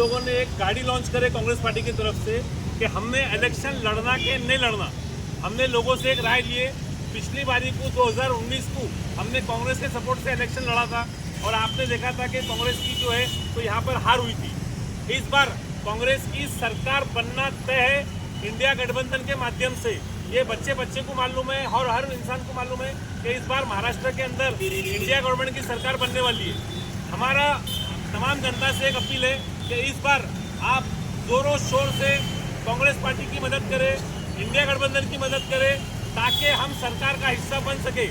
लोगों ने एक गाड़ी लॉन्च करे कांग्रेस पार्टी की तरफ से कि हमने इलेक्शन लड़ना के नहीं लड़ना। हमने लोगों से एक राय लिए। पिछली बारी को 2019 को हमने कांग्रेस के सपोर्ट से इलेक्शन लड़ा था और आपने देखा था कि कांग्रेस की जो है तो यहाँ पर हार हुई थी। इस बार कांग्रेस की सरकार बनना तय है इंडिया गठबंधन के माध्यम से। ये बच्चे बच्चे को मालूम है और हर इंसान को मालूम है कि इस बार महाराष्ट्र के अंदर इंडिया गवर्नमेंट की सरकार बनने वाली है। हमारा तमाम जनता से एक अपील है कि इस बार आप जोरों शोर से कांग्रेस पार्टी की मदद करें, इंडिया गठबंधन की मदद करें ताकि हम सरकार का हिस्सा बन सके।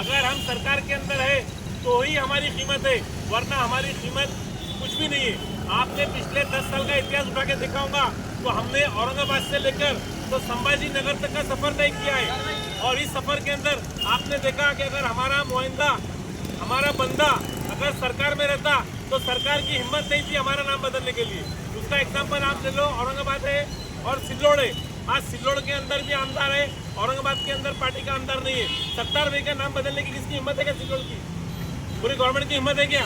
अगर हम सरकार के अंदर है तो ही हमारी कीमत है, वरना हमारी कीमत कुछ भी नहीं है। आपने पिछले 10 साल का इतिहास उठा के देखा होगा तो हमने औरंगाबाद से लेकर तो संभाजी नगर तक का सफर तय किया है और इस सफर के अंदर आपने देखा कि अगर हमारा मोइंदा, हमारा बंदा अगर सरकार में रहता तो सरकार की हिम्मत नहीं थी हमारा नाम बदलने के लिए। उसका एग्जाम्पल आप ले लो, औरंगाबाद है और सिल्लोड़ है। आज सिल्लोड़ के अंदर भी आमदार है, औरंगाबाद के अंदर पार्टी का आमदार नहीं है। सत्तार भाई का नाम बदलने की किसकी हिम्मत है क्या? सिल्लोड़ की पूरी गवर्नमेंट की हिम्मत है क्या?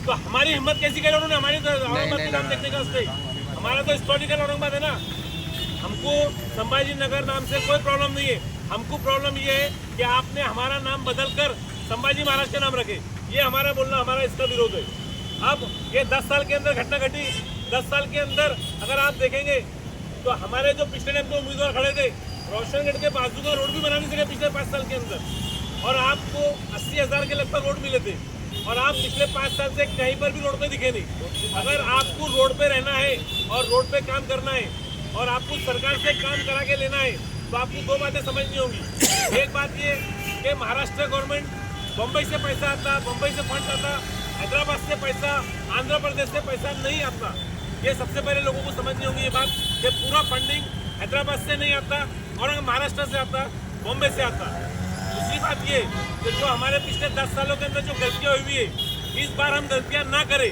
तो हमारी हिम्मत कैसी करें उन्होंने? हमारी तो औरंगाबाद के नाम देखने का उससे हमारा तो हिस्टोरिकल औरंगाबाद है ना। हमको संभाजी नगर नाम से कोई प्रॉब्लम नहीं है। हमको प्रॉब्लम ये है कि आपने हमारा नाम बदल कर संभाजी महाराज का नाम रखे। ये हमारा बोलना, हमारा इसका विरोध है। अब ये 10 साल के अंदर घटना घटी। 10 साल के अंदर अगर आप देखेंगे तो हमारे जो पिछले टाइम के उम्मीदवार खड़े थे, रोशनगढ़ के बाजू का रोड भी बना नहीं सके पिछले 5 साल के अंदर और आपको 80,000 के लगभग रोड मिले थे और आप पिछले 5 साल से कहीं पर भी रोड पे दिखे नहीं। अगर आपको रोड पे रहना है और रोड पे काम करना है और आपको सरकार से काम करा के लेना है तो आपको दो बातें समझनी होगी। एक बात ये कि महाराष्ट्र गवर्नमेंट बम्बई से पैसा आता, बम्बई से फंड आता, हैदराबाद से पैसा, आंध्र प्रदेश से पैसा नहीं आता। ये सबसे पहले लोगों को समझनी होगी ये बात कि पूरा फंडिंग हैदराबाद से नहीं आता और महाराष्ट्र से आता, बॉम्बे से आता। दूसरी बात ये कि जो हमारे पिछले 10 सालों के अंदर जो गलतियाँ हुई है, इस बार हम गलतियाँ ना करें।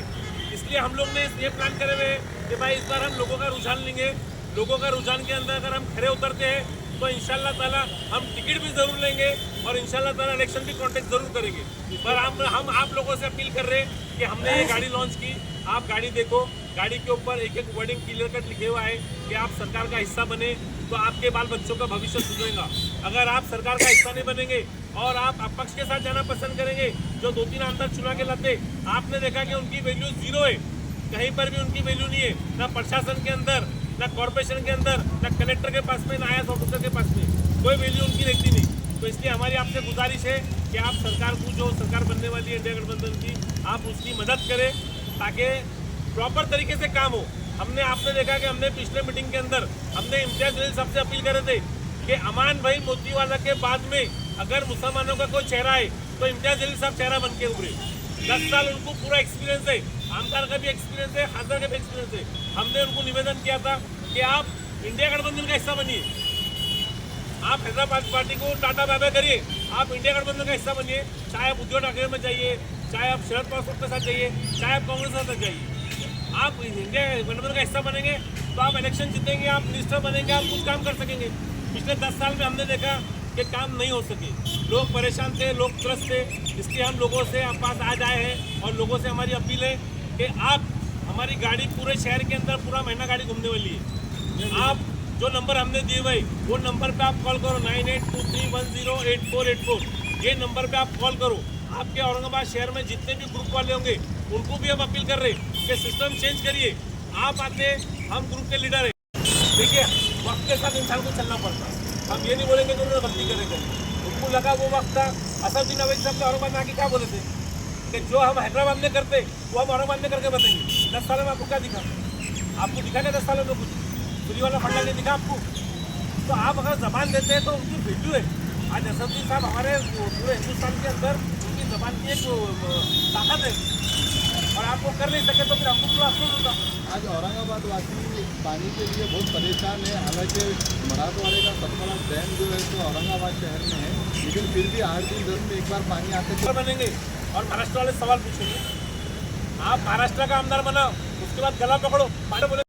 इसलिए हम लोग ने ये प्लान करे हुए कि भाई इस बार हम लोगों का रुझान लेंगे। लोगों का रुझान के अंदर अगर हम खड़े उतरते हैं तो इंशाल्लाह ताला हम टिकट भी जरूर लेंगे और इंशाल्लाह ताला इलेक्शन भी कॉन्टेस्ट जरूर करेंगे। पर हम आप लोगों से अपील कर रहे हैं कि हमने ये गाड़ी लॉन्च की, आप गाड़ी देखो, गाड़ी के ऊपर एक एक वर्डिंग क्लियर कट लिखे हुआ है कि आप सरकार का हिस्सा बने तो आपके बाल बच्चों का भविष्य सुधरेगा। अगर आप सरकार का हिस्सा नहीं बनेंगे और आप अपक्ष के साथ जाना पसंद करेंगे, जो 2-3 आमदार चुना के लाते, आपने देखा कि उनकी वैल्यू जीरो है। कहीं पर भी उनकी वैल्यू नहीं है, ना प्रशासन के अंदर, ना कॉर्पोरेशन के अंदर, ना कलेक्टर के पास में, ना आईएएस ऑफिसर के पास में कोई वैल्यू उनकी रहती नहीं। तो इसलिए हमारी आपसे गुजारिश है कि आप सरकार को, जो सरकार बनने वाली है इंडिया गठबंधन की, आप उसकी मदद करें ताकि प्रॉपर तरीके से काम हो। आपने देखा कि हमने पिछले मीटिंग के अंदर हमने इम्तियाज जलील साहब से अपील करे थे कि अमान भाई मोतीवाला के बाद में अगर मुसलमानों का कोई चेहरा है तो इम्तियाज जलील साहब चेहरा बन के उभरे। 10 साल उनको पूरा एक्सपीरियंस है, आमदार का भी एक्सपीरियंस है, खासदार का भी एक्सपीरियंस है। हमने उनको निवेदन किया था कि आप इंडिया गठबंधन का हिस्सा बनिए, आप हैदराबाद पार्टी को टाटा बाय बाय करिए, आप इंडिया गठबंधन का हिस्सा बनिए। चाहे आप उद्धव ठाकरे में जाइए, चाहे आप शरद पवार के साथ जाइए, चाहे आप कांग्रेस के साथ जाइए, आप इंडिया गठबंधन का हिस्सा बनेंगे तो आप इलेक्शन जीतेंगे, आप मिनिस्टर बनेंगे, आप कुछ काम कर सकेंगे। पिछले 10 साल में हमने देखा कि काम नहीं हो सके, लोग परेशान थे, लोग त्रस्त थे। इसलिए हम लोगों से आप पास आज आए हैं और लोगों से हमारी अपील है कि आप, हमारी गाड़ी पूरे शहर के अंदर पूरा महीना गाड़ी घूमने वाली है। आप जो नंबर हमने दिए हुए वो नंबर पे आप कॉल करो, 9823108484। ये नंबर पे आप कॉल करो। आपके औरंगाबाद शहर में जितने भी ग्रुप वाले होंगे उनको भी हम अपील कर रहे हैं कि सिस्टम चेंज करिए। आप आते, हम ग्रुप के लीडर है। देखिए, वक्त के साथ इंसान को चलना पड़ता है। हम ये नहीं बोलेंगे कि उन्होंने गलती करेंगे। उनको लगा वो वक्त था, असदुद्दीन अवैसी साहब औरंगाबाद में आके क्या बोले थे कि जो हम हैदराबाद में करते वो हम औरंगाबाद में करके बताएंगे। 10 सालों में आपको क्या दिखा? आपको दिखा क्या 10 सालों में? कुछ फ्री वाला फंडा नहीं दिखा आपको। तो आप अगर जबान देते हैं तो उनकी वैल्यू है। आज असदुद्दीन साहब हमारे पूरे हिंदुस्तान के अंदर उनकी जबान की एक ताकत है और आप वो कर नहीं सके तो फिर हमको पूरा अफसोस होता। आज औरंगाबाद वासी पानी के लिए बहुत परेशान है। हालांकि मराठवाड़े का सतलज डैम जो है तो औरंगाबाद शहर में है, लेकिन फिर भी 8 दिन 10 में एक बार पानी आते हैं बनेंगे। और महाराष्ट्र वाले सवाल पूछेंगे, आप महाराष्ट्र का आमदार बनाओ, उसके बाद गला पकड़ो, बोले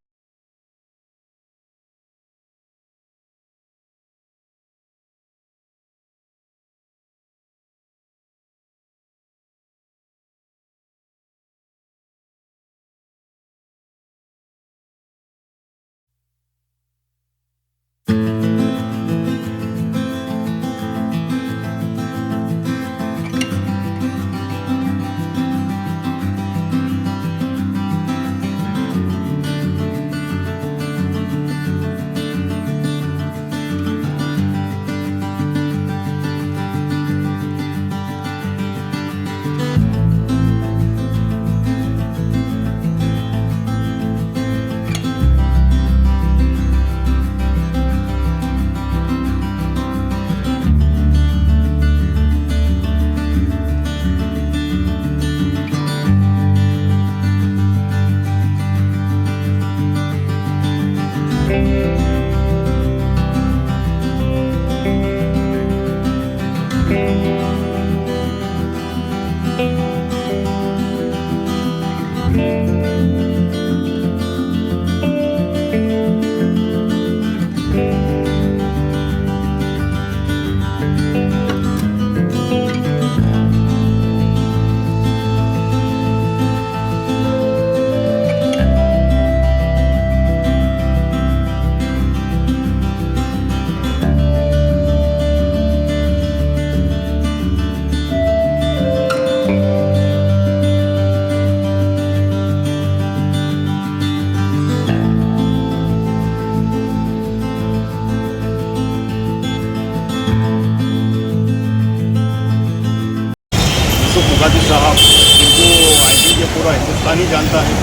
मुकाती साहब, जिनको आई थिंक ये पूरा हिंदुस्तान ही जानता है,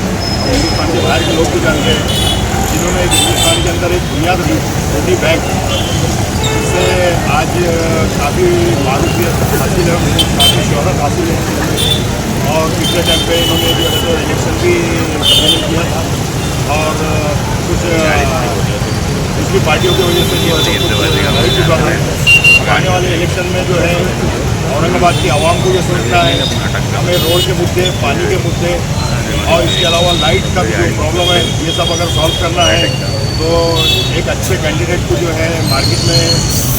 हिंदुस्तान के बाहर के लोग भी जानते हैं, जिन्होंने हिंदुस्तान के अंदर एक बुनियाद दी रोटी बैंक, इससे आज काफ़ी मारूफियत हासिल है, उनको काफ़ी शोहरत हासिल है। और पिछले टाइम पे इन्होंने जो है तो इलेक्शन भी किया था और कुछ दूसरी पार्टियों की वजह से रह चुका है। आने वाले इलेक्शन में जो है औरंगाबाद की आवाम को ये सोचना है, हमें रोड के मुद्दे, पानी के मुद्दे और इसके अलावा लाइट का भी जो प्रॉब्लम है, ये सब अगर सॉल्व करना है तो एक अच्छे कैंडिडेट को जो है मार्केट में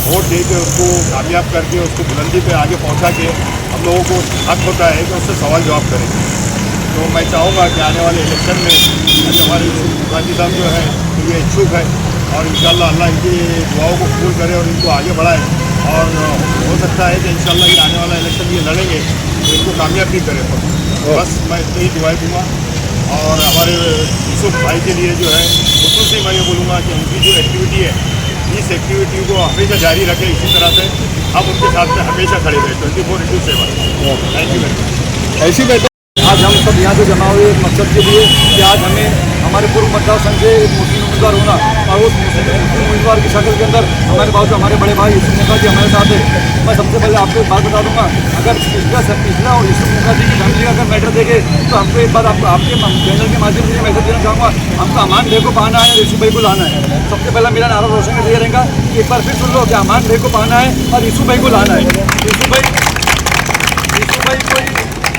वोट दे के उसको कामयाब करके उसको बुलंदी पे आगे पहुंचा के हम लोगों को हक होता है कि उससे सवाल जवाब करें। तो मैं चाहूँगा कि आने वाले इलेक्शन में आज हमारे मुखर्जी साहब जो है तो ये इच्छुक है और इंशाल्लाह अल्लाह इनकी दुआओं को कबूल करे और इनको आगे बढ़ाए और हो सकता है कि इंशाल्लाह ये आने वाला इलेक्शन ये लड़ेंगे तो इनको कामयाब भी करे। बस मैं इतनी ही दुआएं दूँगा और हमारे यूसुफ भाई के लिए जो है खुसूसी मैं ये बोलूँगा कि उनकी जो एक्टिविटी है इस एक्टिविटी को हमेशा जारी रखें, इसी तरह से हम उनके साथ में हमेशा खड़े रहे 24/7। Thank you very much. ऐसी बैठक आज हम सब यहाँ पे जमा हुए एक मकसद के लिए कि आज हमें हमारे पूर्व मतदार संघ से एक मुस्लिम उम्मीदवार होना और उस मुस्लिम उम्मीदवार की शक्ल के अंदर हमारे बाजू हमारे बड़े भाई यूसुफ मुखर्जी हमारे साथ है। मैं सबसे पहले आपको एक बात बता दूंगा, अगर पिछला और यूसुफ मुखर्जी की फैमिली का अगर मैटर देखे तो हमको एक बार आपके चैनल के माध्यम से मैसेज देना चाहूँगा, हमको अमान भाई को पाना है, यूसुफ भाई को लाना है। सबसे पहला मेरा नारा रोशन कर दिया रहेगा कि एक बार फिर सुन लो कि अमान भाई को पाना है और यूसुफ भाई को लाना है। यूसुफ भाई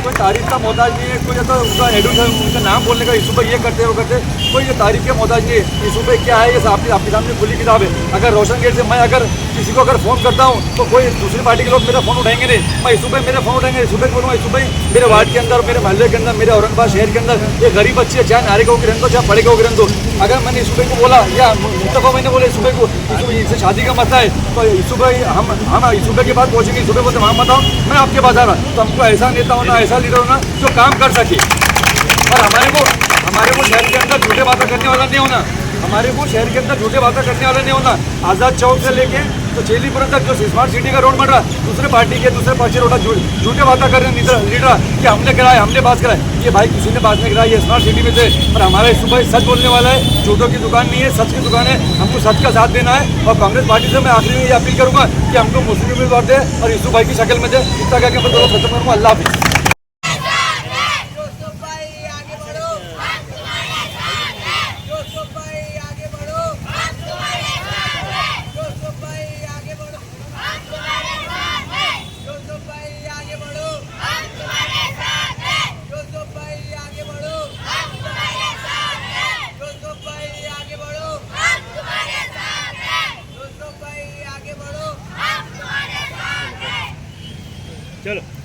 कोई तारीफ का मोहताज नहीं है, कोई तो उसका एडुल है उनका नाम बोलने का यूसुफ भाई ये करते वो करते, कोई ये तारीफ के मोहताज नहीं है। यूसुफ भाई क्या है ये आपके सामने खुली किताब है। अगर रोशन गेट से मैं अगर किसी को अगर फ़ोन करता हूँ तो कोई दूसरी पार्टी के लोग मेरा फ़ोन उठाएंगे नहीं, मैं यूसुफ भाई मेरा फ़ोन उठाएंगे। यूसुफ भाई बोलूँगा यूसुफ भाई मेरे वार्ड के अंदर, मेरे मोहल्ले के अंदर, मेरे औरंगाबाद शहर के अंदर एक गरीब बच्ची है, चाहे नारे का गिरन दो चाहे पड़े का गिरन दो। अगर मैंने यूसुफ भाई को बोला या मुस्तफा मैंने बोला यूसुफ भाई को इससे शादी का मसला है तो यूसुफ भाई हम यूसुफ भाई के पास पहुँचेंगे। यूसुफ भाई बोलते वहाँ बताओ मैं आपके पास आ रहा। तो हमको ऐसा नेता होना, ऐसा लीडर होना जो काम कर सके और हमारे को शहर के अंदर झूठे बातें करने वाला नहीं होना, हमारे को शहर के अंदर झूठे बातें करने वाला नहीं होना। आज़ाद चौक से लेके तो चेलीपुरम तक जो स्मार्ट सिटी का रोड बन रहा दूसरे पार्टी के दूसरे पक्ष रोड झूठे बातें कर रहे हैं लीडर कि हमने कराया, हमने पास कराया। ये भाई किसी ने पास नहीं कराया, ये स्मार्ट सिटी में थे। और हमारा यूसुफ भाई सच बोलने वाला है, झूठों की दुकान नहीं है, सच की दुकान है। हमको सच का साथ देना है और कांग्रेस पार्टी से मैं आखिरी में ये अपील करूँगा कि हमको मुस्लिम उम्मीदवार दे और यूसुफ भाई की शक्ल में दे। इतना क्या मैं दोनों खत्म करूँगा। अल्लाह हाफिज़। चलो।